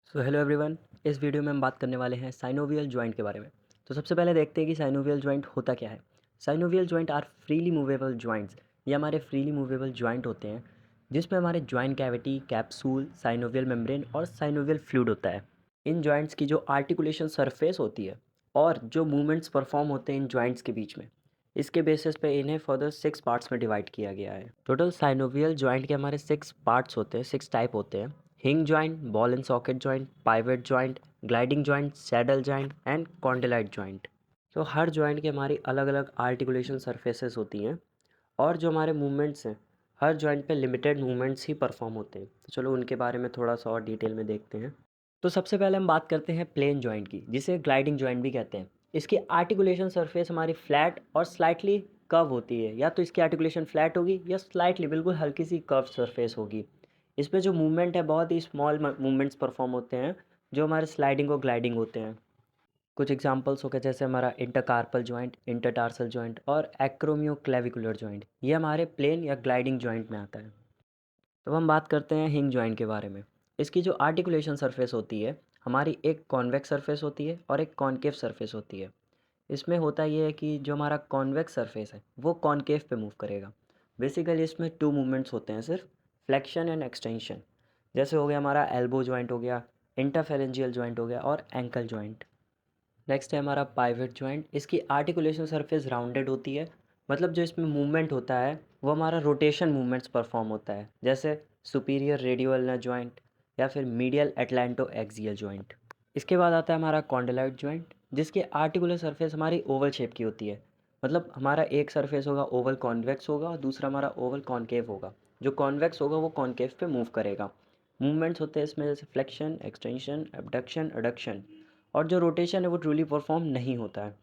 So hello everyone. इस video में हम बात करने वाले हैं साइनोवियल जॉइंट के बारे में। तो सबसे पहले देखते हैं कि साइनोवियल जॉइंट होता क्या है। Synovial joint are freely movable joints. ये हमारे फ्रीली मूवेबल जॉइंट होते हैं जिसमें हमारे joint cavity, capsule, synovial membrane और साइनोवियल फ्लूइड होता है। इन जॉइंट्स की जो आर्टिकुलेशन सरफेस होती है और जो मूवमेंट्स परफॉर्म होते हैं इन जॉइंट्स के बीच में, इसके बेसिस पे इन्हें फर्दर 6 पार्ट्स में डिवाइड किया गया है। टोटल साइनोवियल जॉइंट के हमारे 6 पार्ट्स होते हैं, 6 टाइप होते हैं। Hinge joint, ball and socket joint, pivot joint, gliding joint, saddle joint and condyloid joint. तो हर जॉइंट की हमारी अलग अलग आर्टिकुलेशन सरफेसेस होती हैं और जो हमारे मूवमेंट्स हैं, हर जॉइंट पे लिमिटेड मूवमेंट्स ही परफॉर्म होते हैं। तो चलो उनके बारे में थोड़ा सा और डिटेल में देखते हैं। तो सबसे पहले हम बात करते हैं प्लेन जॉइंट की, जिसे ग्लाइडिंग जॉइंट भी कहते हैं। इसकी आर्टिकुलेशन सरफेस हमारी फ्लैट और स्लाइटली कर्व होती है, या तो इसकी आर्टिकुलेशन फ्लैट होगी या स्लाइटली बिल्कुल हल्की सी कर्व सरफेस होगी। इसमें जो मूवमेंट है बहुत ही स्मॉल मूवमेंट्स परफॉर्म होते हैं जो हमारे स्लाइडिंग और ग्लाइडिंग होते हैं। कुछ एग्जांपल्स हो गए जैसे हमारा इंटरकार्पल जॉइंट, इंटरटार्सल जॉइंट और एक्रोमियोक्लेविकुलर जॉइंट। ये हमारे प्लेन या ग्लाइडिंग जॉइंट में आता है। तो हम बात करते हैं हिंग जॉइंट के बारे में। इसकी जो आर्टिकुलेशन सरफेस होती है, हमारी एक कॉन्वेक्स सरफेस होती है और एक कॉनकेव सरफेस होती है। इसमें होता ये है कि जो हमारा कॉन्वेक्स सरफेस है वो कॉनकेव पे मूव करेगा। बेसिकली इसमें 2 मूवमेंट्स होते हैं सिर्फ, फ्लेक्शन एंड एक्सटेंशन। जैसे हो गया हमारा एल्बो जॉइंट हो गया, इंटरफेरेंजियल जॉइंट हो गया और एंकल जॉइंट। नेक्स्ट है हमारा पाइवेट जॉइंट। इसकी आर्टिकुलेशन सरफेस राउंडेड होती है, मतलब जो इसमें मूवमेंट होता है वो हमारा रोटेशन मूवमेंट्स परफॉर्म होता है, जैसे सुपीरियर रेडियो अल्नर जॉइंट या फिर मीडियल एटलांटो एक्सियल जॉइंट। इसके बाद आता है हमारा कॉन्डिलाइट जॉइंट, जिसकी आर्टिकुलर सरफेस हमारी ओवल शेप की होती है। मतलब हमारा एक सरफेस होगा ओवल कॉन्वेक्स होगा और दूसरा हमारा ओवल कॉनकेव होगा। जो कॉन्वेक्स होगा वो कॉनकेव पे मूव करेगा। मूवमेंट्स होते हैं इसमें जैसे फ्लेक्शन, एक्सटेंशन, एबडक्शन, एडक्शन। और जो रोटेशन है वो ट्रूली परफॉर्म नहीं होता है।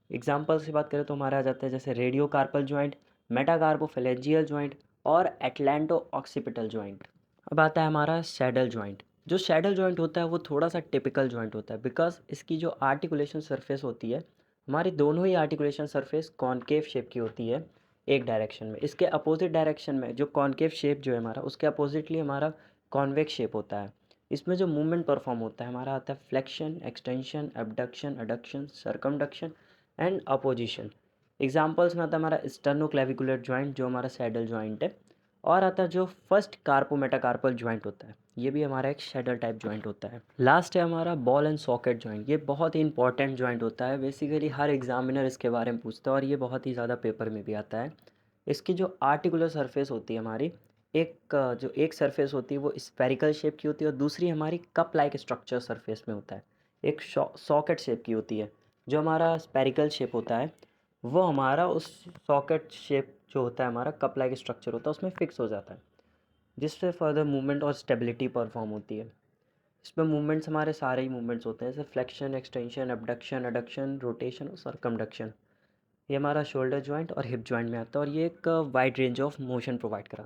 एग्जाम्पल्स की बात करें तो हमारा आ जाता है जैसे radiocarpal joint, metacarpophalangeal joint और एटलांटो ऑक्सीपिटल जॉइंट। अब आता है हमारा सैडल जॉइंट। जो सैडल जॉइंट होता है वो थोड़ा सा टिपिकल जॉइंट होता है, बिकॉज इसकी जो आर्टिकुलेशन सरफेस होती है, हमारी दोनों ही आर्टिकुलेशन सरफेस कॉनकेव शेप की होती है एक डायरेक्शन में। इसके अपोजिट डायरेक्शन में जो कॉनकेव शेप जो है हमारा, उसके अपोजिटली हमारा कॉन्वेक्स शेप होता है। इसमें जो मूवमेंट परफॉर्म होता है हमारा आता है flexion, extension, abduction, adduction, circumduction and opposition. Examples में आता है हमारा स्टर्नोक्लेविकुलर जॉइंट जो हमारा सैडल जॉइंट है, और आता है जो फर्स्ट कार्पोमेटाकार्पल जॉइंट होता है, ये भी हमारा एक सैडल टाइप जॉइंट होता है। लास्ट है हमारा बॉल एंड सॉकेट जॉइंट। ये बहुत ही इंपॉर्टेंट जॉइंट होता है, बेसिकली हर एग्जामिनर इसके बारे में पूछता है और ये बहुत ही ज़्यादा पेपर में भी आता है। इसकी जो आर्टिकुलर सरफेस होती है हमारी, जो एक सरफेस होती है वो स्फेरिकल शेप की होती है और दूसरी हमारी कप लाइक स्ट्रक्चर सरफेस में होता है। एक सॉकेट शेप की होती है। जो हमारा स्फेरिकल शेप होता है वो हमारा उस सॉकेट शेप जो होता है हमारा कप लाइक स्ट्रक्चर होता है उसमें फिक्स हो जाता है, जिससे फर्दर मूवमेंट और स्टेबिलिटी परफॉर्म होती है। इसमें मूवमेंट्स हमारे सारे ही मूवमेंट्स होते हैं, जैसे flexion, extension, abduction, adduction, rotation और सरकमडक्शन। ये हमारा शोल्डर जॉइंट और हिप जॉइंट में आता है और ये एक wide range of motion provide कराता है।